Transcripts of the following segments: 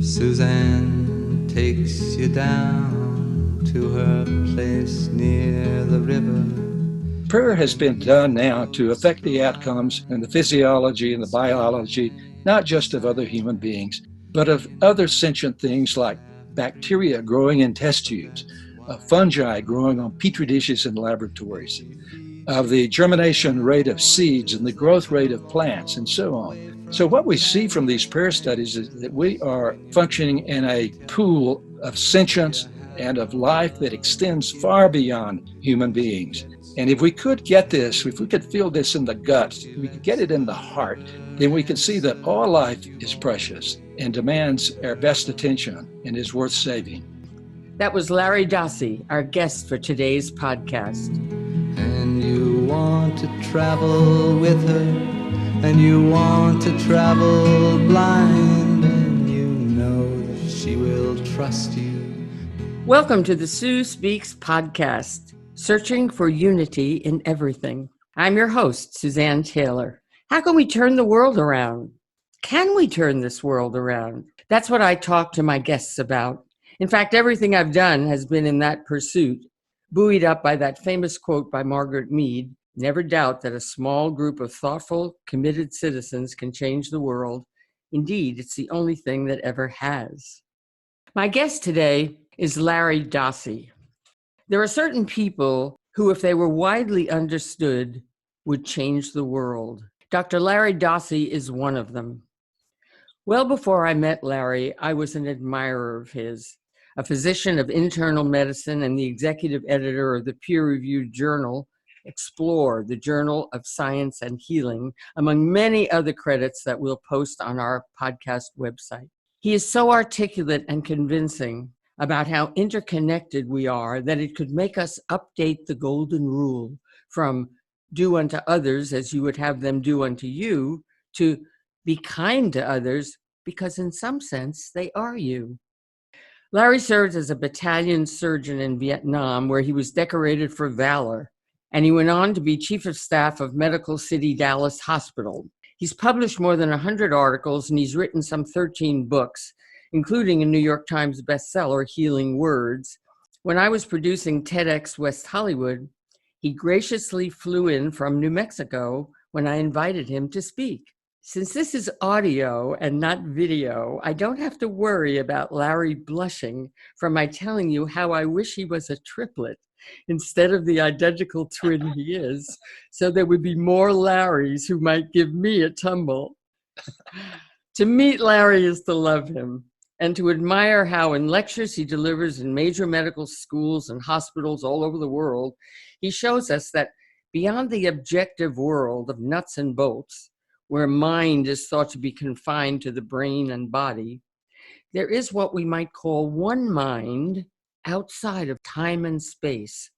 Suzanne takes you down to her place near the river. Prayer has been done now to affect the outcomes and the physiology and the biology, not just of other human beings, but of other sentient things like bacteria growing in test tubes, fungi growing on petri dishes in laboratories, of the germination rate of seeds and the growth rate of plants, and so on. So what we see from these prayer studies is that we are functioning in a pool of sentience and of life that extends far beyond human beings. And if we could get this, if we could feel this in the gut, if we could get it in the heart, then we could see that all life is precious and demands our best attention and is worth saving. That was Larry Dossey, our guest for today's podcast. And you want to travel with her, and you want to travel blind, and you know that she will trust you. Welcome to the Sue Speaks podcast, searching for unity in everything. I'm your host, Suzanne Taylor. How can we turn the world around? Can we turn this world around? That's what I talk to my guests about. In fact, everything I've done has been in that pursuit, buoyed up by that famous quote by Margaret Mead, "Never doubt that a small group of thoughtful, committed citizens can change the world. Indeed, it's the only thing that ever has." My guest today is Larry Dossey. There are certain people who, if they were widely understood, would change the world. Dr. Larry Dossey is one of them. Well before I met Larry, I was an admirer of his, a physician of internal medicine and the executive editor of the peer-reviewed journal, Explore, the Journal of Science and Healing, among many other credits that we'll post on our podcast website. He is so articulate and convincing about how interconnected we are that it could make us update the golden rule from do unto others as you would have them do unto you to be kind to others because in some sense they are you. Larry served as a battalion surgeon in Vietnam where he was decorated for valor, and he went on to be chief of staff of Medical City Dallas Hospital. He's published more than 100 articles and he's written some 13 books, including a New York Times bestseller, Healing Words. When I was producing TEDx West Hollywood, he graciously flew in from New Mexico when I invited him to speak. Since this is audio and not video, I don't have to worry about Larry blushing from my telling you how I wish he was a triplet instead of the identical twin he is, so there would be more Larrys who might give me a tumble. To meet Larry is to love him and to admire how in lectures he delivers in major medical schools and hospitals all over the world, he shows us that beyond the objective world of nuts and bolts, where mind is thought to be confined to the brain and body, there is what we might call one mind outside of time and space.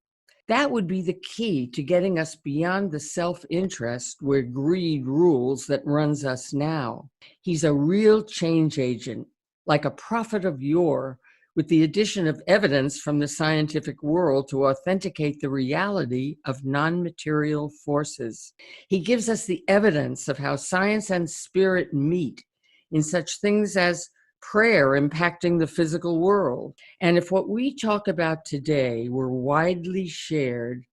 That would be the key to getting us beyond the self-interest where greed rules that runs us now. He's a real change agent, like a prophet of yore, with the addition of evidence from the scientific world to authenticate the reality of non-material forces. He gives us the evidence of how science and spirit meet in such things as prayer impacting the physical world. And if what we talk about today were widely shared,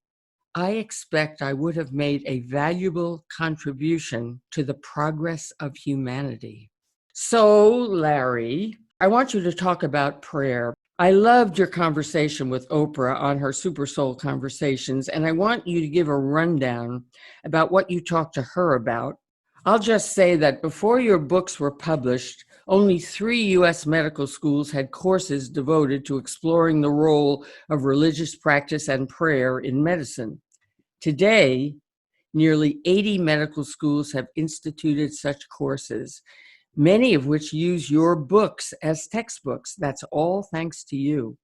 I expect I would have made a valuable contribution to the progress of humanity. So, Larry, I want you to talk about prayer. I loved your conversation with Oprah on her Super Soul Conversations, and I want you to give a rundown about what you talked to her about. I'll just say that before your books were published, only 3 U.S. medical schools had courses devoted to exploring the role of religious practice and prayer in medicine. Today, nearly 80 medical schools have instituted such courses, many of which use your books as textbooks. That's all thanks to you.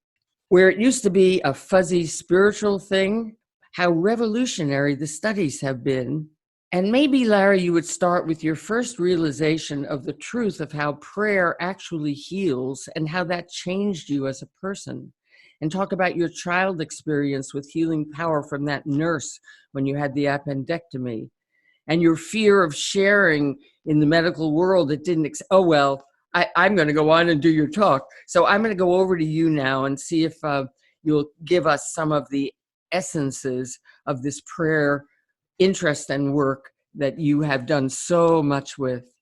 Where it used to be a fuzzy spiritual thing, how revolutionary the studies have been. And maybe, Larry, you would start with your first realization of the truth of how prayer actually heals and how that changed you as a person. And talk about your child experience with healing power from that nurse when you had the appendectomy. And your fear of sharing in the medical world that didn't, oh, well, I'm going to go on and do your talk. So I'm going to go over to you now and see if you'll give us some of the essences of this prayer interest and work that you have done so much with.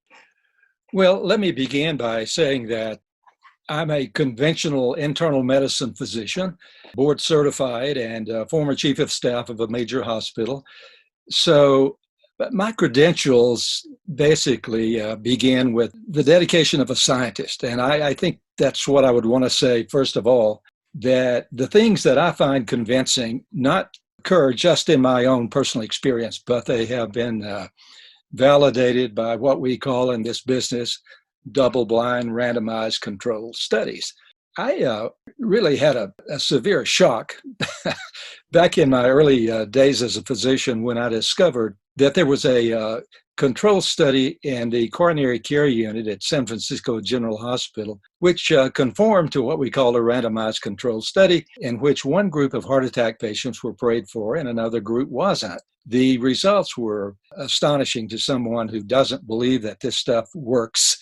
Well, let me begin by saying that I'm a conventional internal medicine physician, board certified, and former chief of staff of a major hospital. So but my credentials basically began with the dedication of a scientist. And I think that's what I would want to say, first of all, that the things that I find convincing not occur just in my own personal experience, but they have been validated by what we call in this business double-blind randomized controlled studies. I really had a severe shock back in my early days as a physician when I discovered that there was a control study in the coronary care unit at San Francisco General Hospital, which conformed to what we call a randomized control study, in which one group of heart attack patients were prayed for and another group wasn't. The results were astonishing to someone who doesn't believe that this stuff works,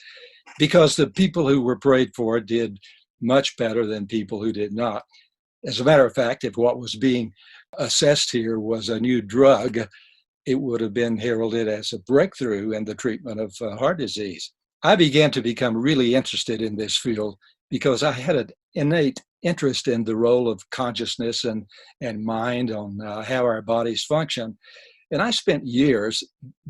because the people who were prayed for did much better than people who did not. As a matter of fact, if what was being assessed here was a new drug, it would have been heralded as a breakthrough in the treatment of heart disease. I began to become really interested in this field because I had an innate interest in the role of consciousness and mind on how our bodies function. And I spent years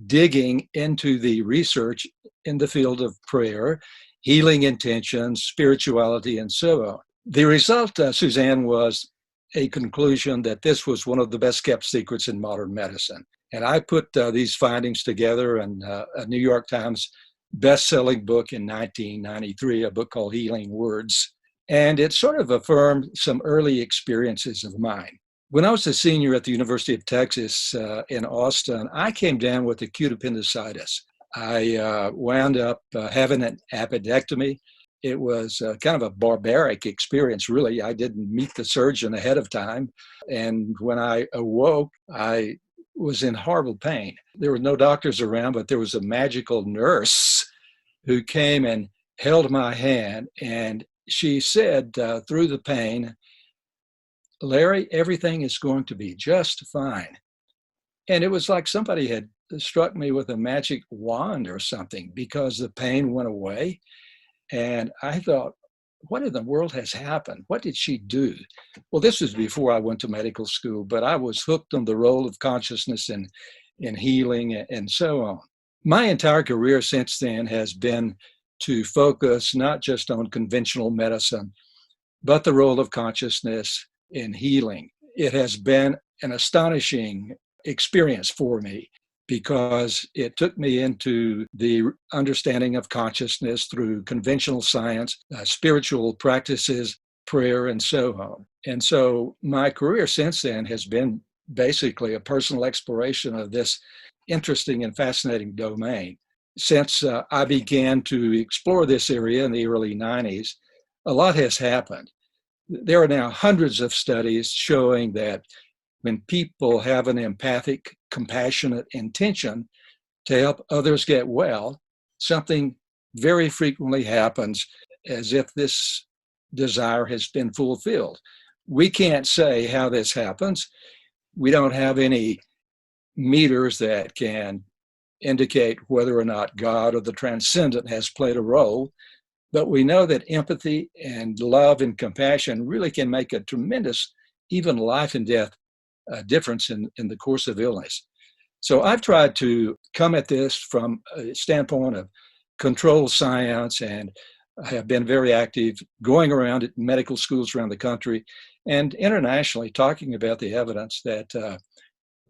digging into the research in the field of prayer, healing intentions, spirituality, and so on. The result, Suzanne, was a conclusion that this was one of the best kept secrets in modern medicine. And I put these findings together in a New York Times best-selling book in 1993, a book called Healing Words. And it sort of affirmed some early experiences of mine. When I was a senior at the University of Texas in Austin, I came down with acute appendicitis. I wound up having an appendectomy. It was kind of a barbaric experience, really. I didn't meet the surgeon ahead of time. And when I awoke, I was in horrible pain. There were no doctors around, but there was a magical nurse who came and held my hand. And she said through the pain, "Larry, everything is going to be just fine." And it was like somebody had struck me with a magic wand or something, because the pain went away. And I thought, what in the world has happened? What did she do? Well, this was before I went to medical school, but I was hooked on the role of consciousness in healing and so on. My entire career since then has been to focus not just on conventional medicine, but the role of consciousness in healing. It has been an astonishing experience for me, because it took me into the understanding of consciousness through conventional science, spiritual practices, prayer, and so on. And so my career since then has been basically a personal exploration of this interesting and fascinating domain. Since I began to explore this area in the early 90s, a lot has happened. There are now hundreds of studies showing that when people have an empathic, compassionate intention to help others get well, something very frequently happens as if this desire has been fulfilled. We can't say how this happens. We don't have any meters that can indicate whether or not God or the transcendent has played a role, but we know that empathy and love and compassion really can make a tremendous, even life and death difference in the course of illness. So I've tried to come at this from a standpoint of controlled science, and I have been very active going around at medical schools around the country and internationally talking about the evidence that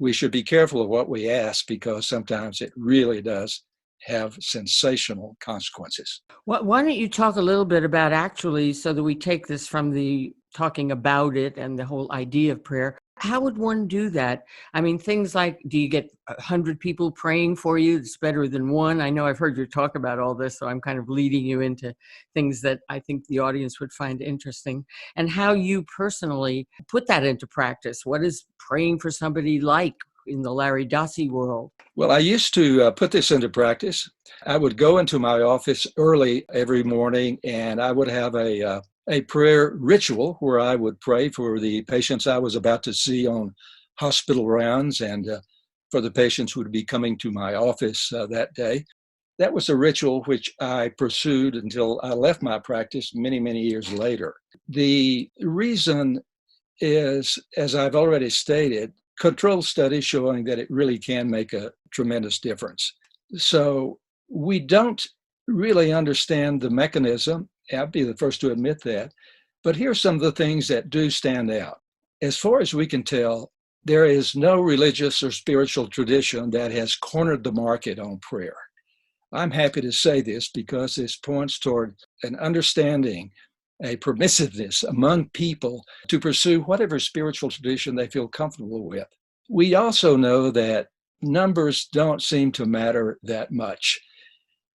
we should be careful of what we ask, because sometimes it really does have sensational consequences. Why don't you talk a little bit about, actually, so that we take this from the talking about it and the whole idea of prayer, how would one do that? I mean, things like, do you get 100 people praying for you? It's better than one. I know I've heard you talk about all this, so I'm kind of leading you into things that I think the audience would find interesting, and how you personally put that into practice. What is praying for somebody like? in the Larry Dossey world? Well, I used to put this into practice. I would go into my office early every morning, and I would have a prayer ritual where I would pray for the patients I was about to see on hospital rounds and for the patients who would be coming to my office that day. That was a ritual which I pursued until I left my practice many, many years later. The reason is, as I've already stated, control studies showing that it really can make a tremendous difference. So we don't really understand the mechanism. I'll be the first to admit that. But here's some of the things that do stand out. As far as we can tell, there is no religious or spiritual tradition that has cornered the market on prayer. I'm happy to say this because this points toward an understanding, a permissiveness among people to pursue whatever spiritual tradition they feel comfortable with. We also know that numbers don't seem to matter that much.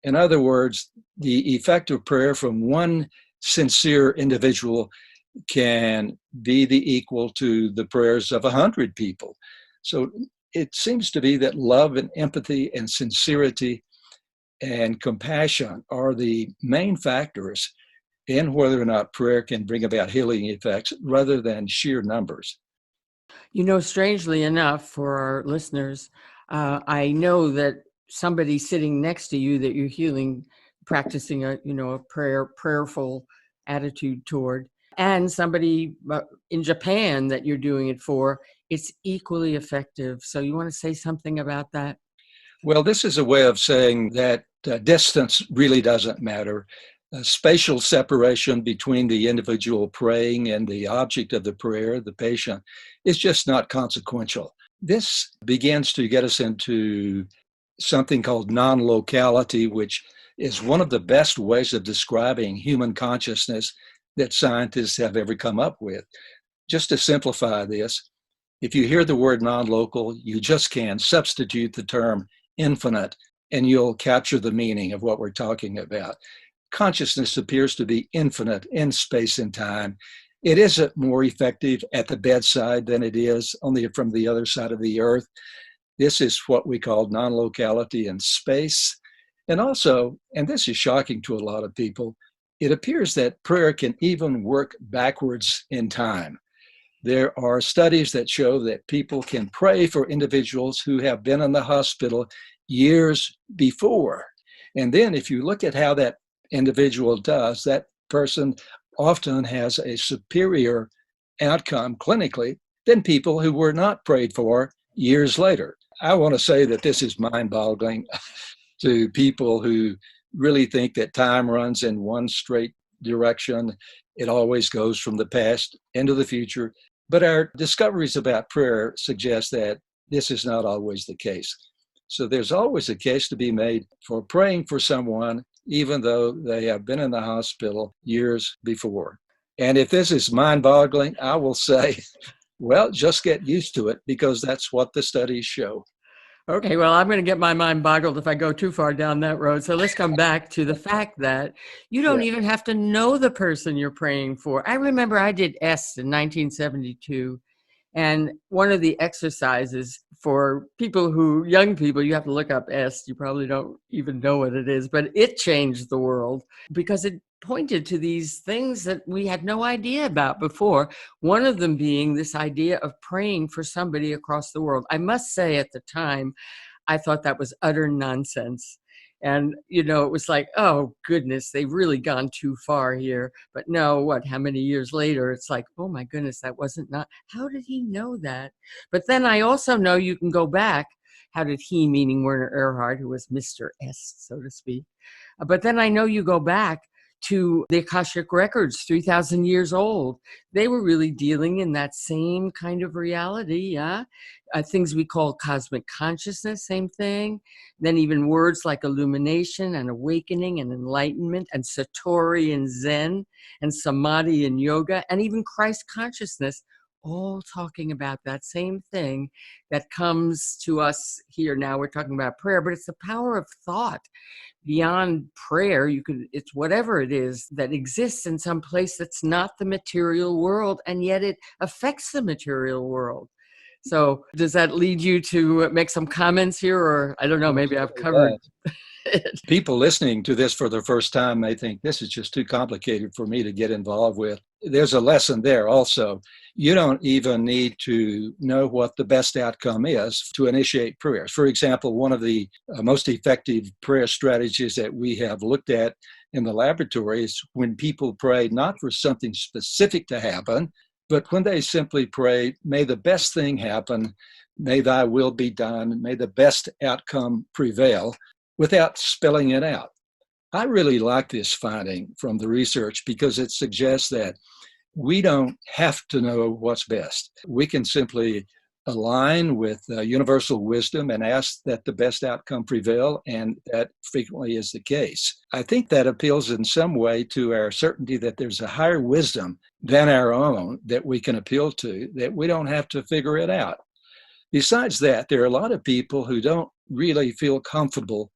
In other words, the effect of prayer from one sincere individual can be the equal to the prayers of 100 people. So it seems to be that love and empathy and sincerity and compassion are the main factors in whether or not prayer can bring about healing effects rather than sheer numbers. You know, strangely enough, for our listeners, I know that somebody sitting next to you that you're healing, practicing a prayerful attitude toward, and somebody in Japan that you're doing it for, it's equally effective. So you want to say something about that? Well, this is a way of saying that distance really doesn't matter. Spatial separation between the individual praying and the object of the prayer, the patient, is just not consequential. This begins to get us into something called non-locality, which is one of the best ways of describing human consciousness that scientists have ever come up with. Just to simplify this, if you hear the word non-local, you just can substitute the term infinite and you'll capture the meaning of what we're talking about. Consciousness appears to be infinite in space and time. It isn't more effective at the bedside than it is from the other side of the earth. This is what we call non-locality in space. And also, and this is shocking to a lot of people, it appears that prayer can even work backwards in time. There are studies that show that people can pray for individuals who have been in the hospital years before. And then if you look at how that individual does, that person often has a superior outcome clinically than people who were not prayed for years later. I want to say that this is mind-boggling to people who really think that time runs in one straight direction. It always goes from the past into the future. But our discoveries about prayer suggest that this is not always the case. So there's always a case to be made for praying for someone, even though they have been in the hospital years before. And if this is mind-boggling, I will say, well, just get used to it because that's what the studies show. Okay, well, I'm going to get my mind boggled if I go too far down that road. So let's come back to the fact that you don't even have to know the person you're praying for. I remember I did S in 1972. And one of the exercises for young people, you have to look up S. You probably don't even know what it is, but it changed the world because it pointed to these things that we had no idea about before. One of them being this idea of praying for somebody across the world. I must say at the time, I thought that was utter nonsense. And, it was like, oh, goodness, they've really gone too far here. But no, how many years later, it's like, oh, my goodness, how did he know that? But then I also know you can go back. How did he, meaning Werner Erhard, who was Mr. S, so to speak. But then I know you go back to the Akashic Records, 3,000 years old. They were really dealing in that same kind of reality, things we call cosmic consciousness, same thing. Then even words like illumination and awakening and enlightenment and Satori and Zen and Samadhi and yoga and even Christ consciousness, all talking about that same thing that comes to us here. Now we're talking about prayer, but it's the power of thought. Beyond prayer, it's whatever it is that exists in some place that's not the material world, and yet it affects the material world. So does that lead you to make some comments here? Or I don't know, maybe I've covered it. People listening to this for the first time may think this is just too complicated for me to get involved with. There's a lesson there also. You don't even need to know what the best outcome is to initiate prayers. For example, one of the most effective prayer strategies that we have looked at in the laboratory is when people pray not for something specific to happen, but when they simply pray, may the best thing happen, may thy will be done, may the best outcome prevail, without spelling it out. I really like this finding from the research because it suggests that we don't have to know what's best. We can simply align with universal wisdom and ask that the best outcome prevail, and that frequently is the case. I think that appeals in some way to our certainty that there's a higher wisdom than our own that we can appeal to, that we don't have to figure it out. Besides that, there are a lot of people who don't really feel comfortable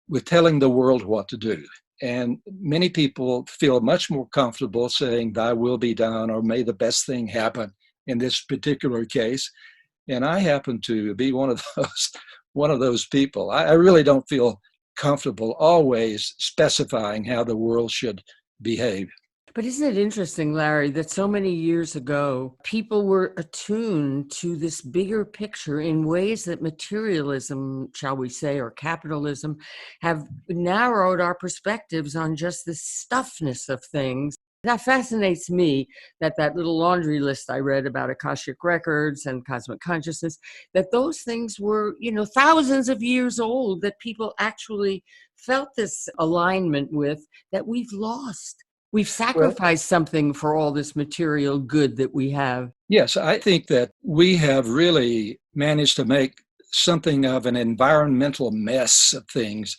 with telling the world what to do. And many people feel much more comfortable saying, thy will be done, or may the best thing happen in this particular case. And I happen to be one of those people. I really don't feel comfortable always specifying how the world should behave. But isn't it interesting, Larry, that so many years ago, people were attuned to this bigger picture in ways that materialism, shall we say, or capitalism, have narrowed our perspectives on just the stuffness of things. That fascinates me, that little laundry list I read about Akashic records and cosmic consciousness, that those things were, thousands of years old, that people actually felt this alignment with, that we've lost. We've sacrificed something for all this material good that we have. Yes, I think that we have really managed to make something of an environmental mess of things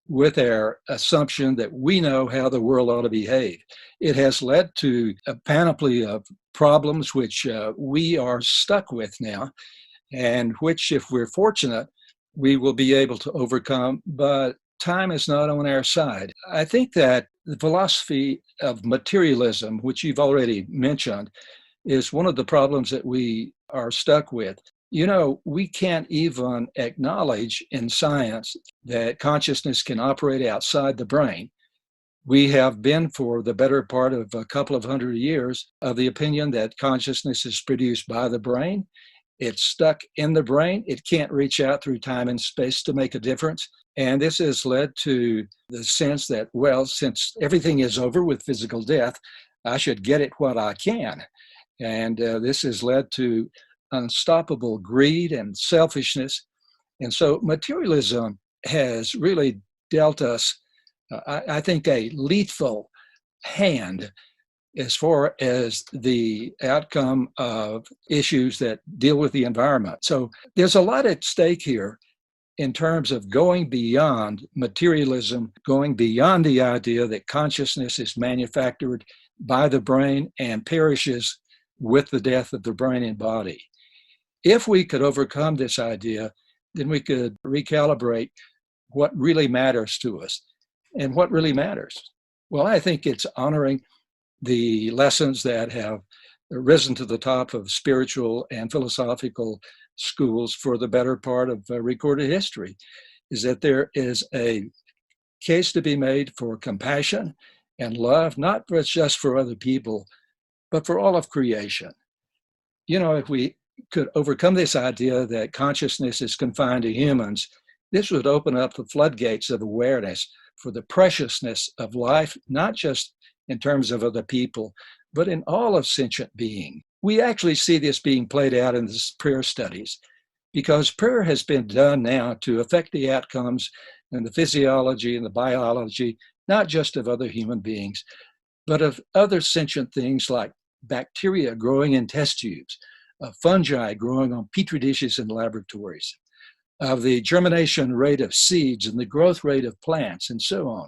with our assumption that we know how the world ought to behave. It has led to a panoply of problems which we are stuck with now, and which, if we're fortunate, we will be able to overcome, but time is not on our side. I think that the philosophy of materialism, which you've already mentioned, is one of the problems that we are stuck with. We can't even acknowledge in science that consciousness can operate outside the brain. We have been, for the better part of a couple of hundred years, of the opinion that consciousness is produced by the brain. It's stuck in the brain. It can't reach out through time and space to make a difference. And this has led to the sense that, well, since everything is over with physical death, I should get it what I can. And this has led to unstoppable greed and selfishness. And so materialism has really dealt us, I think, a lethal hand as far as the outcome of issues that deal with the environment. So there's a lot at stake here in terms of going beyond materialism, going beyond the idea that consciousness is manufactured by the brain and perishes with the death of the brain and body. If we could overcome this idea, then we could recalibrate what really matters to us. And what really matters? Well, I think it's honoring the lessons that have risen to the top of spiritual and philosophical schools for the better part of recorded history, is that there is a case to be made for compassion and love, not just for other people, but for all of creation. If we could overcome this idea that consciousness is confined to humans, this would open up the floodgates of awareness for the preciousness of life, not just in terms of other people, but in all of sentient being. We actually see this being played out in the prayer studies, because prayer has been done now to affect the outcomes and the physiology and the biology, not just of other human beings, but of other sentient things like bacteria growing in test tubes, of fungi growing on petri dishes in laboratories, of the germination rate of seeds and the growth rate of plants, and so on.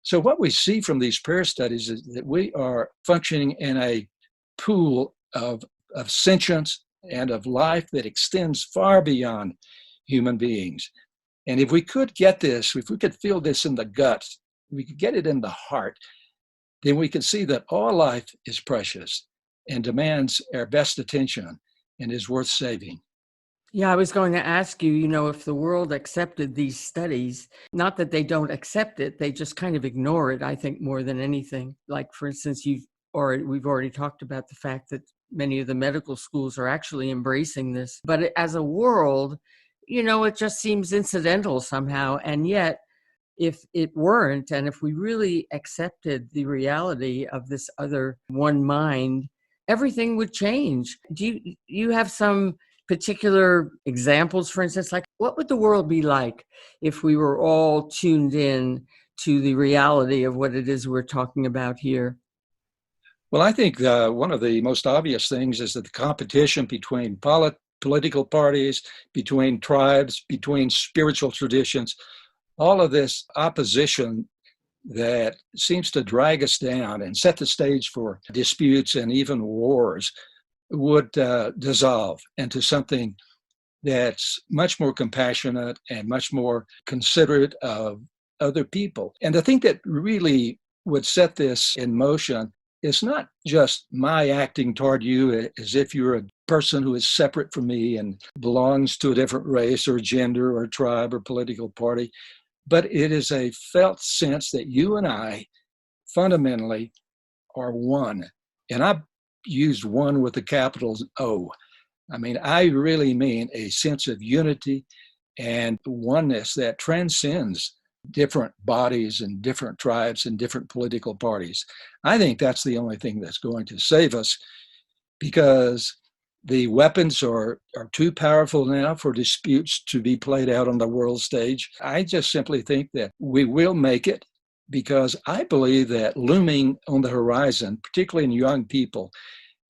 So what we see from these prayer studies is that we are functioning in a pool of sentience and of life that extends far beyond human beings. And if we could get this, if we could feel this in the guts, we could get it in the heart, then we can see that all life is precious and demands our best attention. and is worth saving. Yeah, I was going to ask you, if the world accepted these studies, not that they don't accept it, they just kind of ignore it, I think, more than anything. Like, for instance, we've already talked about the fact that many of the medical schools are actually embracing this. But as a world, it just seems incidental somehow. And yet, if it weren't, and if we really accepted the reality of this other one mind, everything would change. Do you have some particular examples, for instance, like what would the world be like if we were all tuned in to the reality of what it is we're talking about here? Well, I think one of the most obvious things is that the competition between political parties, between tribes, between spiritual traditions, all of this opposition that seems to drag us down and set the stage for disputes and even wars would dissolve into something that's much more compassionate and much more considerate of other people. And the thing that really would set this in motion is not just my acting toward you as if you're a person who is separate from me and belongs to a different race or gender or tribe or political party, but it is a felt sense that you and I fundamentally are one. And I used one with a capital O. I mean, I really mean a sense of unity and oneness that transcends different bodies and different tribes and different political parties. I think that's the only thing that's going to save us, because the weapons are too powerful now for disputes to be played out on the world stage. I just simply think that we will make it, because I believe that looming on the horizon, particularly in young people,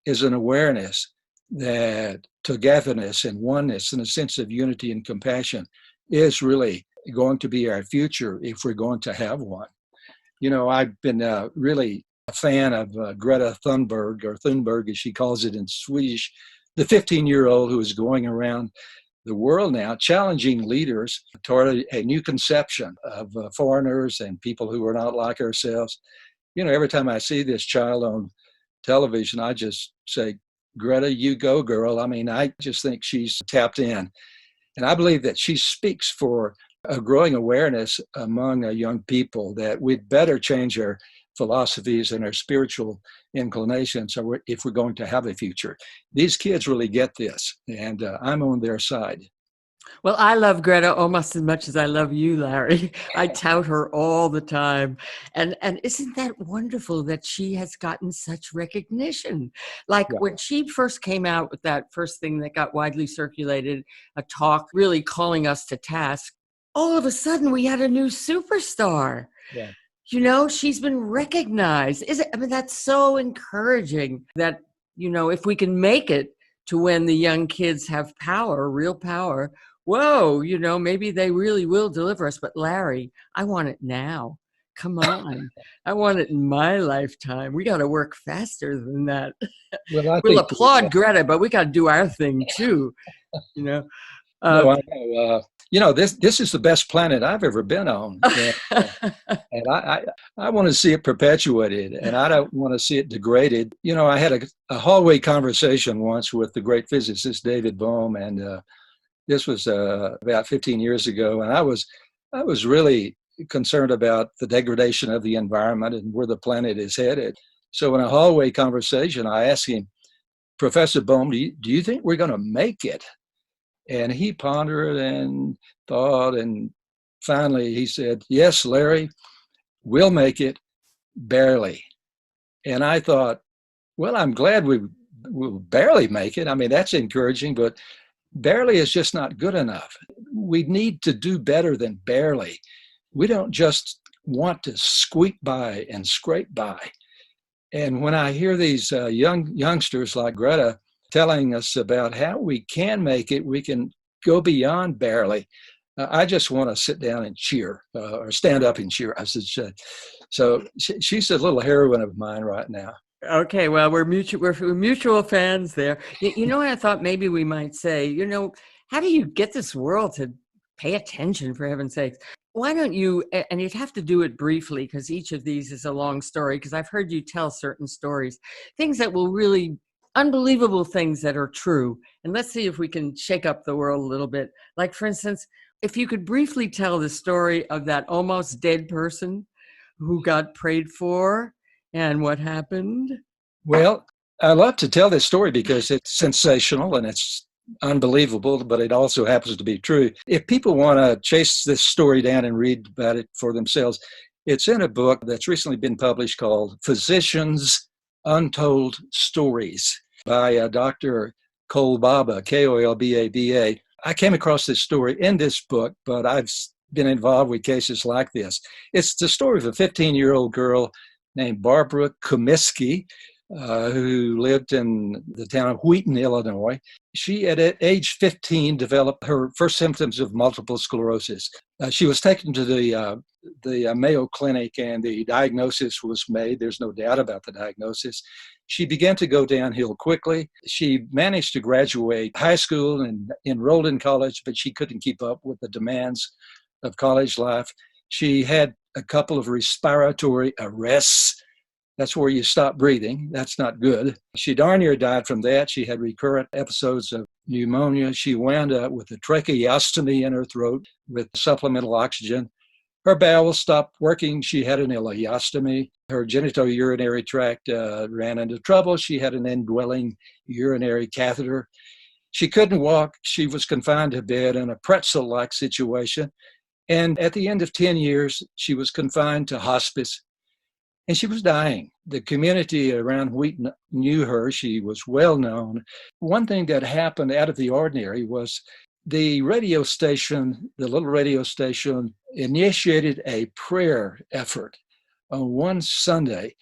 is an awareness that togetherness and oneness and a sense of unity and compassion is really going to be our future if we're going to have one. I've been really a fan of Greta Thunberg, or Thunberg as she calls it in Swedish, the 15-year-old who is going around the world now challenging leaders toward a new conception of foreigners and people who are not like ourselves. Every time I see this child on television, I just say, Greta, you go, girl. I mean, I just think she's tapped in. And I believe that she speaks for a growing awareness among young people that we'd better change our philosophies and our spiritual inclinations if we're going to have a future. These kids really get this, and I'm on their side. Well, I love Greta almost as much as I love you, Larry. I tout her all the time. And isn't that wonderful that she has gotten such recognition? Like when she first came out with that first thing that got widely circulated, a talk really calling us to task, all of a sudden we had a new superstar. Yeah. She's been recognized. That's so encouraging that, if we can make it to when the young kids have power, real power, whoa, maybe they really will deliver us. But Larry, I want it now. Come on. I want it in my lifetime. We got to work faster than that. Well, we'll applaud Greta, but we got to do our thing too. No, I know. This is the best planet I've ever been on. And I want to see it perpetuated, and I don't want to see it degraded. I had a hallway conversation once with the great physicist David Bohm, and this was about 15 years ago, and I was really concerned about the degradation of the environment and where the planet is headed. So in a hallway conversation, I asked him, Professor Bohm, do you think we're going to make it? And he pondered and thought, and finally he said, yes, Larry, we'll make it, barely. And I thought, well, I'm glad we'll barely make it. I mean, that's encouraging, but barely is just not good enough. We need to do better than barely. We don't just want to squeak by and scrape by. And when I hear these youngsters like Greta telling us about how we can make it, we can go beyond barely, I just want to sit down and cheer, or stand up and cheer, I should say. So she's a little heroine of mine right now. Okay, well, we're mutual fans there. What I thought maybe we might say, how do you get this world to pay attention, for heaven's sakes? Why don't you, and you'd have to do it briefly because each of these is a long story, because I've heard you tell certain stories, things that will really unbelievable things that are true. And let's see if we can shake up the world a little bit. Like, for instance, if you could briefly tell the story of that almost dead person who got prayed for and what happened. Well, I love to tell this story because it's sensational and it's unbelievable, but it also happens to be true. If people want to chase this story down and read about it for themselves, it's in a book that's recently been published called Physicians' Untold Stories by Dr. Kolbaba, Kolbaba. I came across this story in this book, but I've been involved with cases like this. It's the story of a 15-year-old girl named Barbara Comiskey, who lived in the town of Wheaton, Illinois. She, at age 15, developed her first symptoms of multiple sclerosis. She was taken to the Mayo Clinic, and the diagnosis was made. There's no doubt about the diagnosis. She began to go downhill quickly. She managed to graduate high school and enrolled in college, but she couldn't keep up with the demands of college life. She had a couple of respiratory arrests. That's where you stop breathing. That's not good. She darn near died from that. She had recurrent episodes of pneumonia. She wound up with a tracheostomy in her throat with supplemental oxygen. Her bowels stopped working. She had an ileostomy. Her genitourinary tract ran into trouble. She had an indwelling urinary catheter. She couldn't walk. She was confined to bed in a pretzel-like situation. And at the end of 10 years, she was confined to hospice. And she was dying. The community around Wheaton knew her. She was well known. One thing that happened out of the ordinary was the radio station, the little radio station, initiated a prayer effort on one Sunday.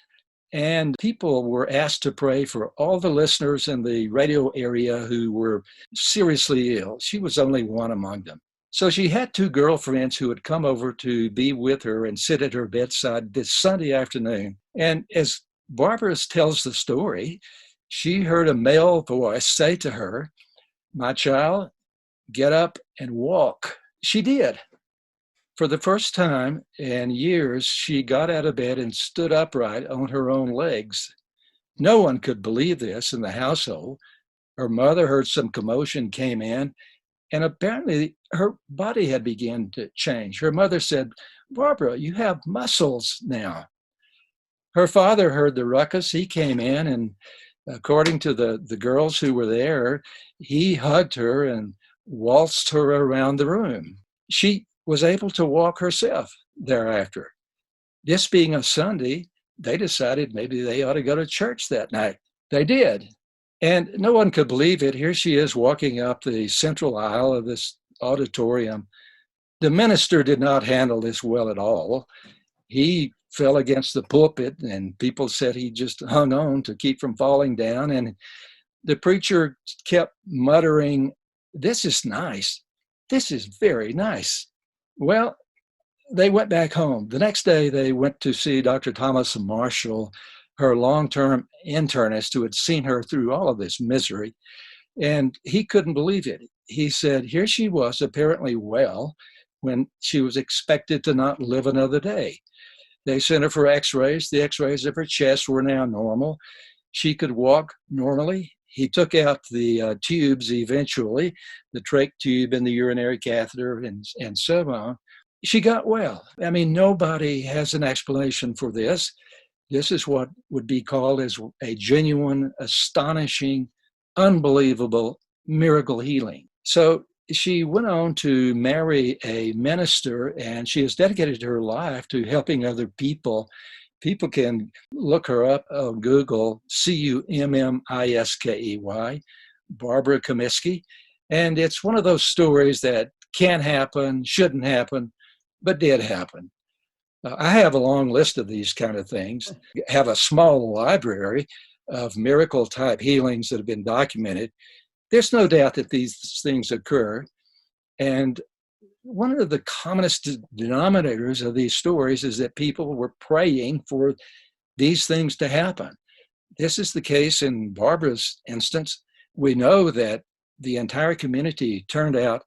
And people were asked to pray for all the listeners in the radio area who were seriously ill. She was only one among them. So she had two girlfriends who had come over to be with her and sit at her bedside this Sunday afternoon. And as Barbara tells the story, she heard a male voice say to her, "My child, get up and walk." She did. For the first time in years, she got out of bed and stood upright on her own legs. No one could believe this in the household. Her mother heard some commotion, came in, and apparently her body had begun to change. Her mother said, "Barbara, you have muscles now." Her father heard the ruckus. He came in, and according to the girls who were there, he hugged her and waltzed her around the room. She was able to walk herself thereafter. This being a Sunday, they decided maybe they ought to go to church that night. They did. And no one could believe it. Here she is walking up the central aisle of this auditorium. The minister did not handle this well at all. He fell against the pulpit, and people said he just hung on to keep from falling down. And the preacher kept muttering, "This is nice. This is very nice." Well, they went back home. The next day, they went to see Dr. Thomas Marshall, her long-term internist who had seen her through all of this misery. And he couldn't believe it. He said, here she was apparently well when she was expected to not live another day. They sent her for x-rays. The x-rays of her chest were now normal. She could walk normally. He took out the tubes eventually, the trach tube and the urinary catheter and so on. She got well. I mean, nobody has an explanation for this. This is what would be called as a genuine, astonishing, unbelievable miracle healing. So she went on to marry a minister, and she has dedicated her life to helping other people. People can look her up on Google, Cummiskey, Barbara Comiskey. And it's one of those stories that can happen, shouldn't happen, but did happen. I have a long list of these kind of things. I have a small library of miracle-type healings that have been documented. There's no doubt that these things occur. And one of the commonest denominators of these stories is that people were praying for these things to happen. This is the case in Barbara's instance. We know that the entire community turned out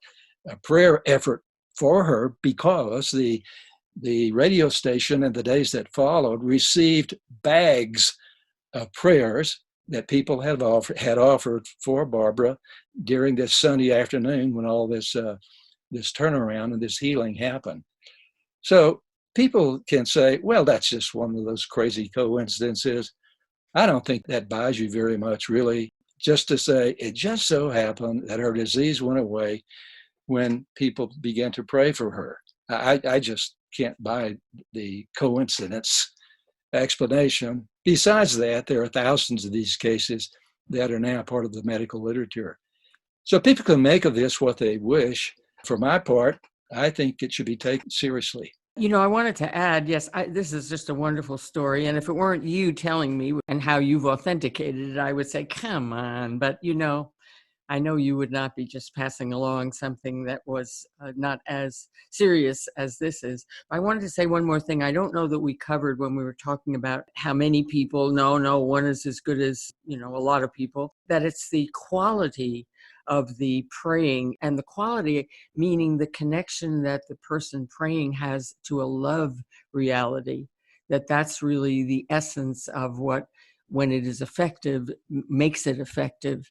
a prayer effort for her because the radio station in the days that followed received bags of prayers that people had offered for Barbara during this Sunday afternoon when all this turnaround and this healing happened. So people can say, well, that's just one of those crazy coincidences. I don't think that buys you very much, really, just to say it just so happened that her disease went away when people began to pray for her. I just can't buy the coincidence explanation. Besides that, there are thousands of these cases that are now part of the medical literature. So people can make of this what they wish. For my part, I think it should be taken seriously. You know, I wanted to add, yes, this is just a wonderful story. And if it weren't you telling me and how you've authenticated it, I would say, come on. But, you know, I know you would not be just passing along something that was not as serious as this is. I wanted to say one more thing. I don't know that we covered when we were talking about how many people, no, one is as good as, you know, a lot of people, that it's the quality of the praying, and the quality meaning the connection that the person praying has to a love reality, that's really the essence of what, when it is effective, makes it effective.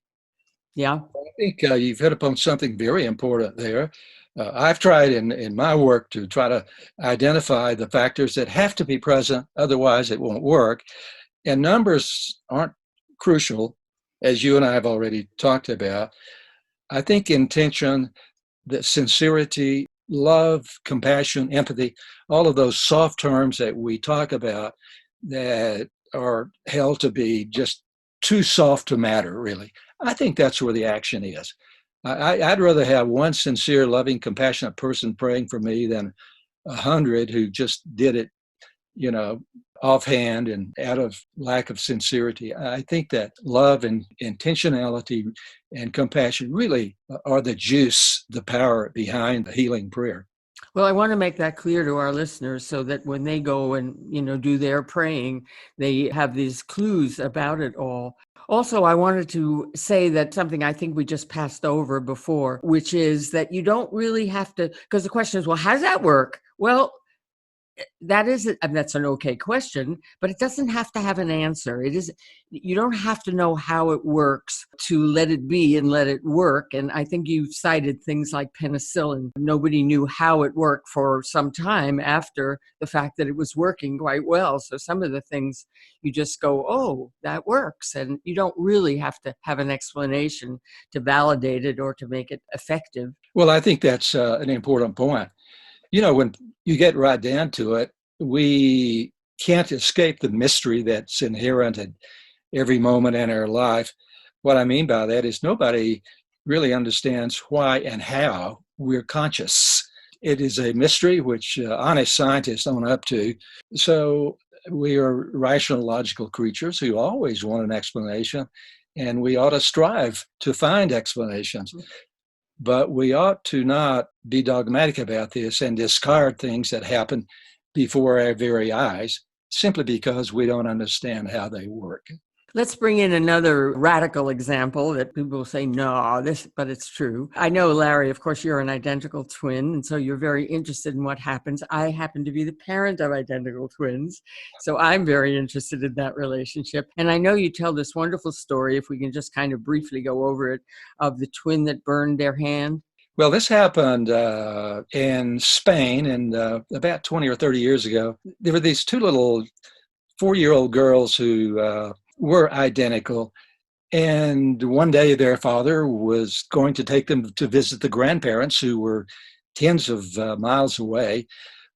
Yeah. I think you've hit upon something very important there. I've tried in my work to try to identify the factors that have to be present, otherwise it won't work. And numbers aren't crucial, as you and I have already talked about. I think intention, the sincerity, love, compassion, empathy, all of those soft terms that we talk about that are held to be just too soft to matter, really. I think that's where the action is. I'd rather have one sincere, loving, compassionate person praying for me than 100 who just did it, you know, offhand and out of lack of sincerity. I think that love and intentionality and compassion really are the juice, the power behind the healing prayer. Well, I want to make that clear to our listeners so that when they go and, you know, do their praying, they have these clues about it all. Also, I wanted to say that something I think we just passed over before, which is that you don't really have to, because the question is, well, how does that work? Well, that's an okay question, but it doesn't have to have an answer. You don't have to know how it works to let it be and let it work. And I think you cited things like penicillin. Nobody knew how it worked for some time after the fact that it was working quite well. So some of the things you just go, oh, that works. And you don't really have to have an explanation to validate it or to make it effective. Well, I think that's an important point. You know, when you get right down to it, we can't escape the mystery that's inherent at every moment in our life. What I mean by that is nobody really understands why and how we're conscious. It is a mystery which honest scientists own up to. So we are rational, logical creatures who always want an explanation, and we ought to strive to find explanations. But we ought to not be dogmatic about this and discard things that happen before our very eyes simply because we don't understand how they work. Let's bring in another radical example that people say, no, but it's true. I know, Larry, of course, you're an identical twin, and so you're very interested in what happens. I happen to be the parent of identical twins, so I'm very interested in that relationship. And I know you tell this wonderful story, if we can just kind of briefly go over it, of the twin that burned their hand. Well, this happened in Spain, and about 20 or 30 years ago. There were these two little 4-year-old girls who were identical. And one day their father was going to take them to visit the grandparents who were tens of miles away.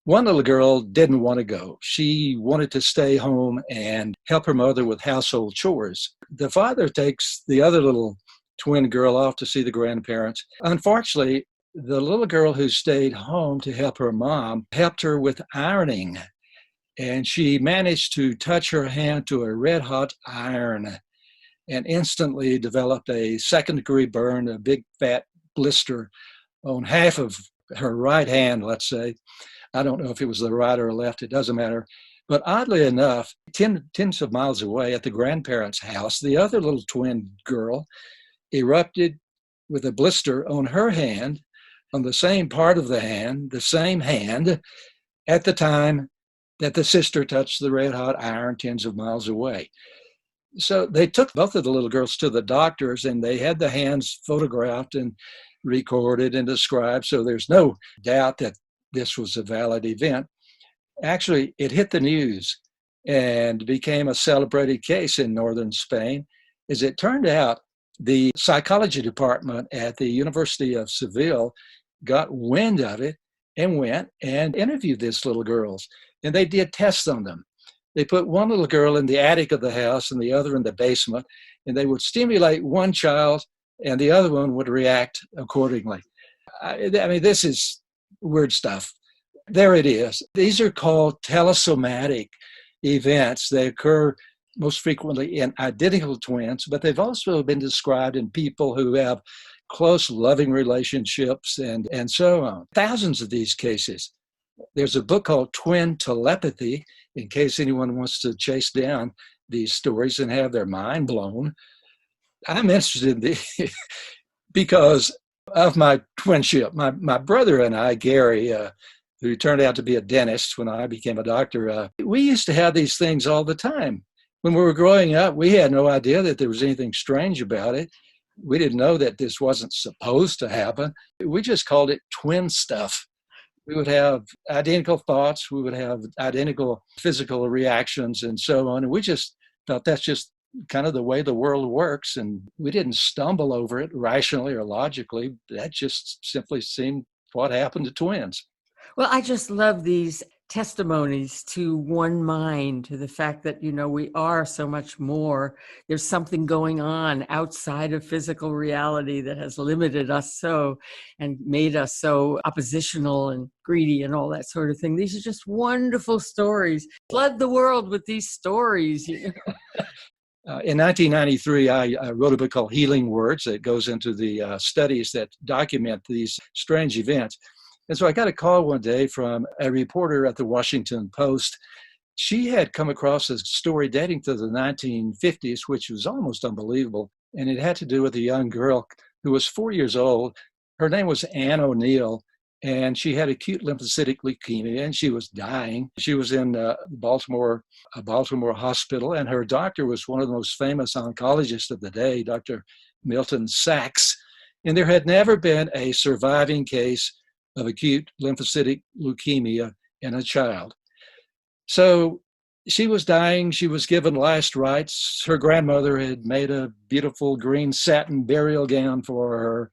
One little girl didn't want to go. She wanted to stay home and help her mother with household chores. The father takes the other little twin girl off to see the grandparents. Unfortunately, the little girl who stayed home to help her mom helped her with ironing. And she managed to touch her hand to a red-hot iron and instantly developed a second-degree burn, a big fat blister on half of her right hand, let's say. I don't know if it was the right or left, it doesn't matter. But oddly enough, tens of miles away at the grandparents' house, the other little twin girl erupted with a blister on her hand, on the same part of the hand, the same hand, at the time that the sister touched the red-hot iron tens of miles away. So they took both of the little girls to the doctors, and they had the hands photographed and recorded and described. So there's no doubt that this was a valid event. Actually, it hit the news and became a celebrated case in northern Spain. As it turned out, the psychology department at the University of Seville got wind of it and went and interviewed these little girls. And they did tests on them. They put one little girl in the attic of the house and the other in the basement, and they would stimulate one child and the other one would react accordingly. I mean, this is weird stuff. There it is. These are called telesomatic events. They occur most frequently in identical twins, but they've also been described in people who have close, loving relationships and so on. Thousands of these cases. There's a book called Twin Telepathy, in case anyone wants to chase down these stories and have their mind blown. I'm interested in because of my twinship. My brother and I, Gary, who turned out to be a dentist when I became a doctor, we used to have these things all the time. When we were growing up, we had no idea that there was anything strange about it. We didn't know that this wasn't supposed to happen. We just called it twin stuff. We would have identical thoughts. We would have identical physical reactions and so on. And we just thought that's just kind of the way the world works. And we didn't stumble over it rationally or logically. That just simply seemed what happened to twins. Well, I just love these testimonies to one mind, to the fact that, we are so much more. There's something going on outside of physical reality that has limited us so and made us so oppositional and greedy and all that sort of thing. These are just wonderful stories. Flood the world with these stories. In 1993, I wrote a book called Healing Words that goes into the studies that document these strange events. And so I got a call one day from a reporter at the Washington Post. She had come across a story dating to the 1950s, which was almost unbelievable. And it had to do with a young girl who was 4 years old. Her name was Ann O'Neill, and she had acute lymphocytic leukemia, and she was dying. She was in a Baltimore hospital, and her doctor was one of the most famous oncologists of the day, Dr. Milton Sachs. And there had never been a surviving case of acute lymphocytic leukemia in a child. So she was dying. She was given last rites. Her grandmother had made a beautiful green satin burial gown for her.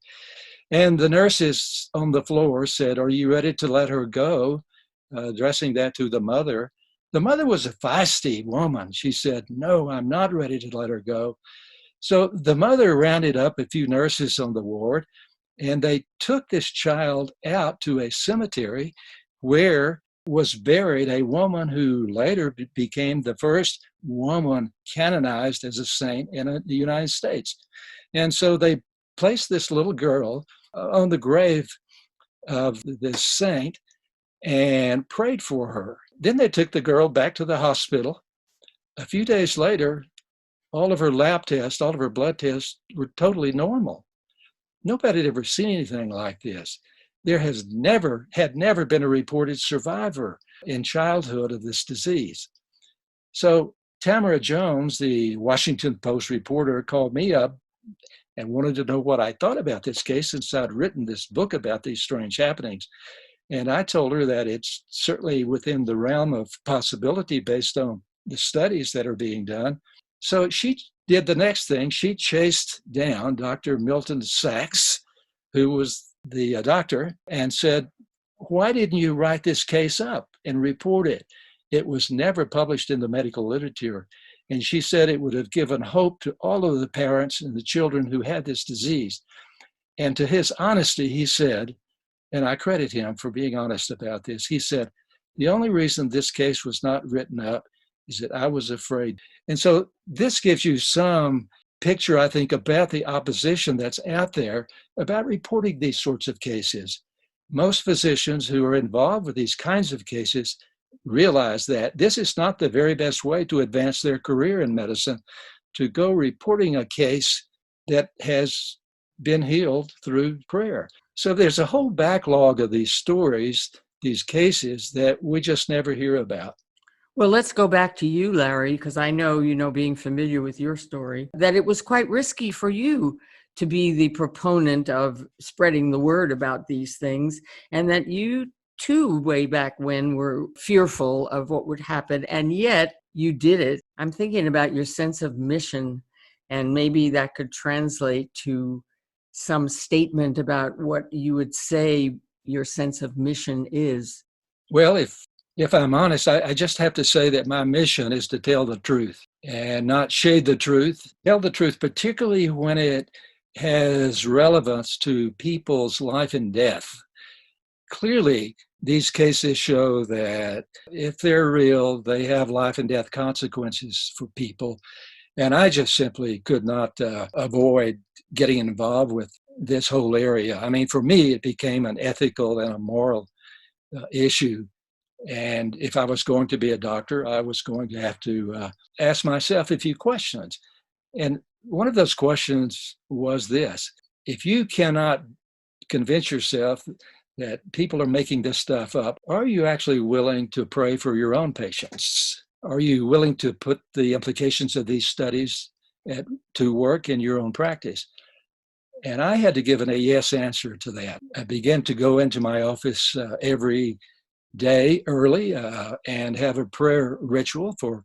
And the nurses on the floor said, "Are you ready to let her go?" Addressing that to the mother. The mother was a feisty woman. She said, "No, I'm not ready to let her go." So the mother rounded up a few nurses on the ward, and they took this child out to a cemetery where was buried a woman who later became the first woman canonized as a saint in the United States. And so they placed this little girl on the grave of this saint and prayed for her. Then they took the girl back to the hospital. A few days later, all of her lab tests, all of her blood tests were totally normal. Nobody had ever seen anything like this. There had never been a reported survivor in childhood of this disease. So Tamara Jones, the Washington Post reporter, called me up and wanted to know what I thought about this case since I'd written this book about these strange happenings. And I told her that it's certainly within the realm of possibility based on the studies that are being done. So she did the next thing. She chased down Dr. Milton Sachs, who was the doctor, and said, "Why didn't you write this case up and report it? It was never published in the medical literature." And she said it would have given hope to all of the parents and the children who had this disease. And to his honesty, he said, and I credit him for being honest about this, he said, "The only reason this case was not written up is that I was afraid." And so this gives you some picture, I think, about the opposition that's out there about reporting these sorts of cases. Most physicians who are involved with these kinds of cases realize that this is not the very best way to advance their career in medicine, to go reporting a case that has been healed through prayer. So there's a whole backlog of these stories, these cases that we just never hear about. Well, let's go back to you, Larry, because I know, being familiar with your story, that it was quite risky for you to be the proponent of spreading the word about these things, and that you too, way back when, were fearful of what would happen, and yet you did it. I'm thinking about your sense of mission, and maybe that could translate to some statement about what you would say your sense of mission is. Well, if I'm honest, I just have to say that my mission is to tell the truth and not shade the truth. Tell the truth, particularly when it has relevance to people's life and death. Clearly, these cases show that if they're real, they have life and death consequences for people. And I just simply could not avoid getting involved with this whole area. I mean, for me, it became an ethical and a moral issue. And if I was going to be a doctor, I was going to have to ask myself a few questions. And one of those questions was this: if you cannot convince yourself that people are making this stuff up, are you actually willing to pray for your own patients? Are you willing to put the implications of these studies to work in your own practice? And I had to give a yes answer to that. I began to go into my office every day early and have a prayer ritual for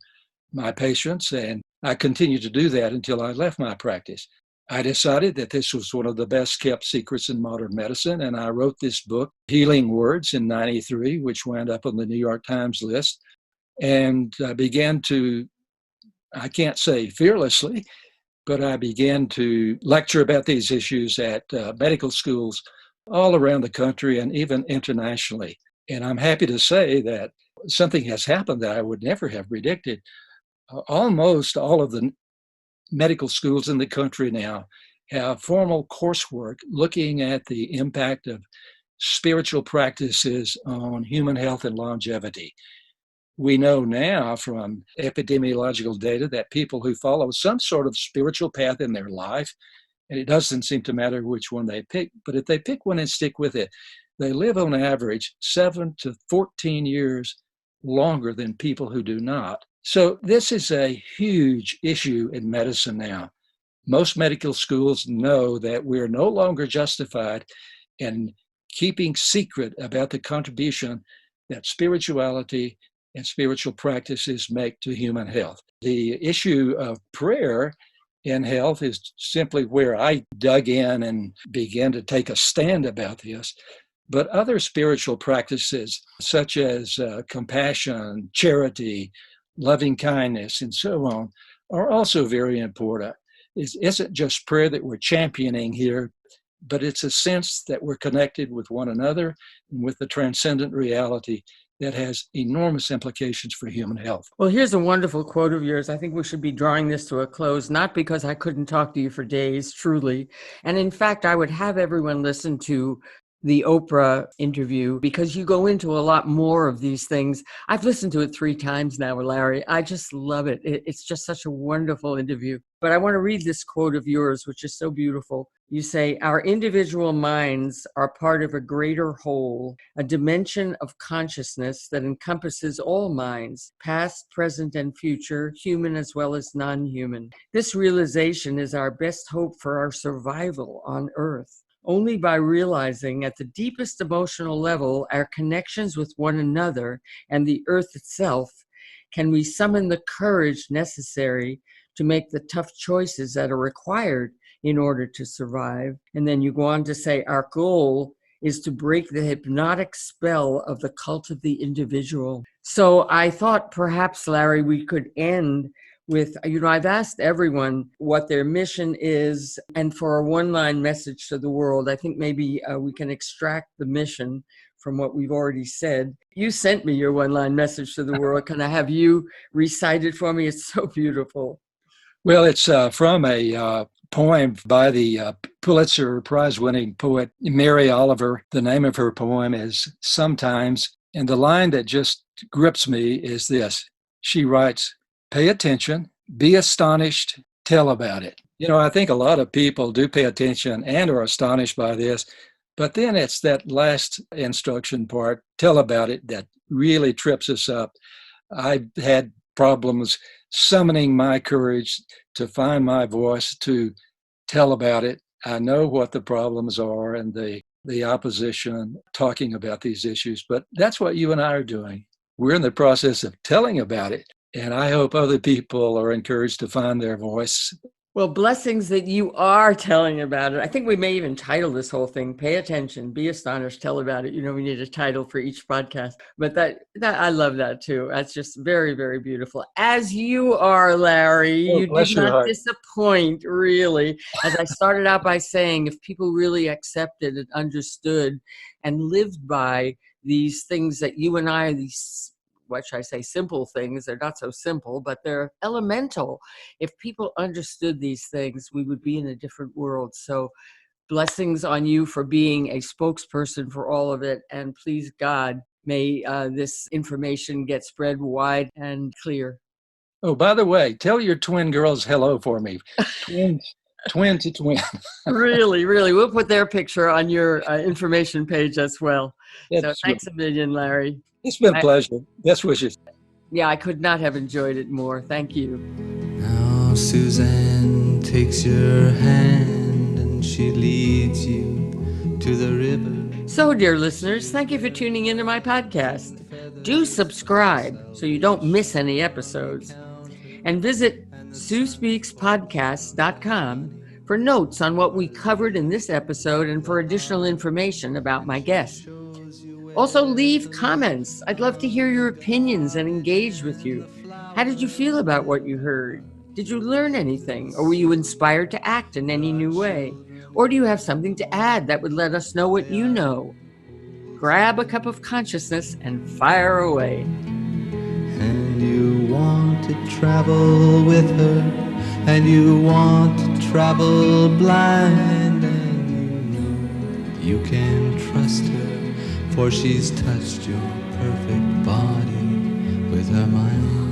my patients. And I continued to do that until I left my practice. I decided that this was one of the best kept secrets in modern medicine. And I wrote this book, Healing Words, in '93, which wound up on the New York Times list. And I began to, I can't say fearlessly, but I began to lecture about these issues at medical schools all around the country and even internationally. And I'm happy to say that something has happened that I would never have predicted. Almost all of the medical schools in the country now have formal coursework looking at the impact of spiritual practices on human health and longevity. We know now from epidemiological data that people who follow some sort of spiritual path in their life, and it doesn't seem to matter which one they pick, but if they pick one and stick with it, they live on average 7 to 14 years longer than people who do not. So this is a huge issue in medicine now. Most medical schools know that we're no longer justified in keeping secret about the contribution that spirituality and spiritual practices make to human health. The issue of prayer in health is simply where I dug in and began to take a stand about this. But other spiritual practices, such as compassion, charity, loving kindness, and so on, are also very important. It isn't just prayer that we're championing here, but it's a sense that we're connected with one another and with the transcendent reality that has enormous implications for human health. Well, here's a wonderful quote of yours. I think we should be drawing this to a close, not because I couldn't talk to you for days, truly. And in fact, I would have everyone listen to the Oprah interview because you go into a lot more of these things. I've listened to it 3 times now, Larry. I just love it. It's just such a wonderful interview. But I want to read this quote of yours, which is so beautiful. You say, "Our individual minds are part of a greater whole, a dimension of consciousness that encompasses all minds, past, present, and future, human as well as non-human. This realization is our best hope for our survival on Earth. Only by realizing at the deepest emotional level our connections with one another and the earth itself can we summon the courage necessary to make the tough choices that are required in order to survive." And then you go on to say, "Our goal is to break the hypnotic spell of the cult of the individual." So I thought perhaps, Larry, we could end with, I've asked everyone what their mission is, and for a one-line message to the world. I think maybe we can extract the mission from what we've already said. You sent me your one-line message to the world. Can I have you recite it for me? It's so beautiful. Well, it's from a poem by the Pulitzer Prize-winning poet Mary Oliver. The name of her poem is Sometimes, and the line that just grips me is this. She writes, "Pay attention, be astonished, tell about it." I think a lot of people do pay attention and are astonished by this, but then it's that last instruction part, tell about it, that really trips us up. I've had problems summoning my courage to find my voice to tell about it. I know what the problems are and the opposition talking about these issues, but that's what you and I are doing. We're in the process of telling about it, and I hope other people are encouraged to find their voice. Well, blessings that you are telling about it. I think we may even title this whole thing, Pay Attention, Be Astonished, Tell About It. We need a title for each podcast. But that I love that too. That's just very, very beautiful. As you are, Larry, Oh, you did bless your not heart. disappoint, really. As I started out by saying, if people really accepted and understood and lived by these things that you and I, these, what should I say, simple things, they're not so simple, but they're elemental. If people understood these things, we would be in a different world. So blessings on you for being a spokesperson for all of it. And please, God, may this information get spread wide and clear. Oh, by the way, tell your twin girls hello for me. Twin to twin. Really, really. We'll put their picture on your information page as well. So thanks a million, Larry. It's been a pleasure. Best wishes. Yeah, I could not have enjoyed it more. Thank you. Now Suzanne takes your hand and she leads you to the river. So, dear listeners, thank you for tuning into my podcast. Do subscribe so you don't miss any episodes. And visit SueSpeaksPodcast.com for notes on what we covered in this episode and for additional information about my guest. Also, leave comments. I'd love to hear your opinions and engage with you. How did you feel about what you heard? Did you learn anything? Or were you inspired to act in any new way? Or do you have something to add that would let us know what you know? Grab a cup of consciousness and fire away. And you want to travel with her, and you want to travel blind, and you know you can trust her, for she's touched your perfect body with her mind.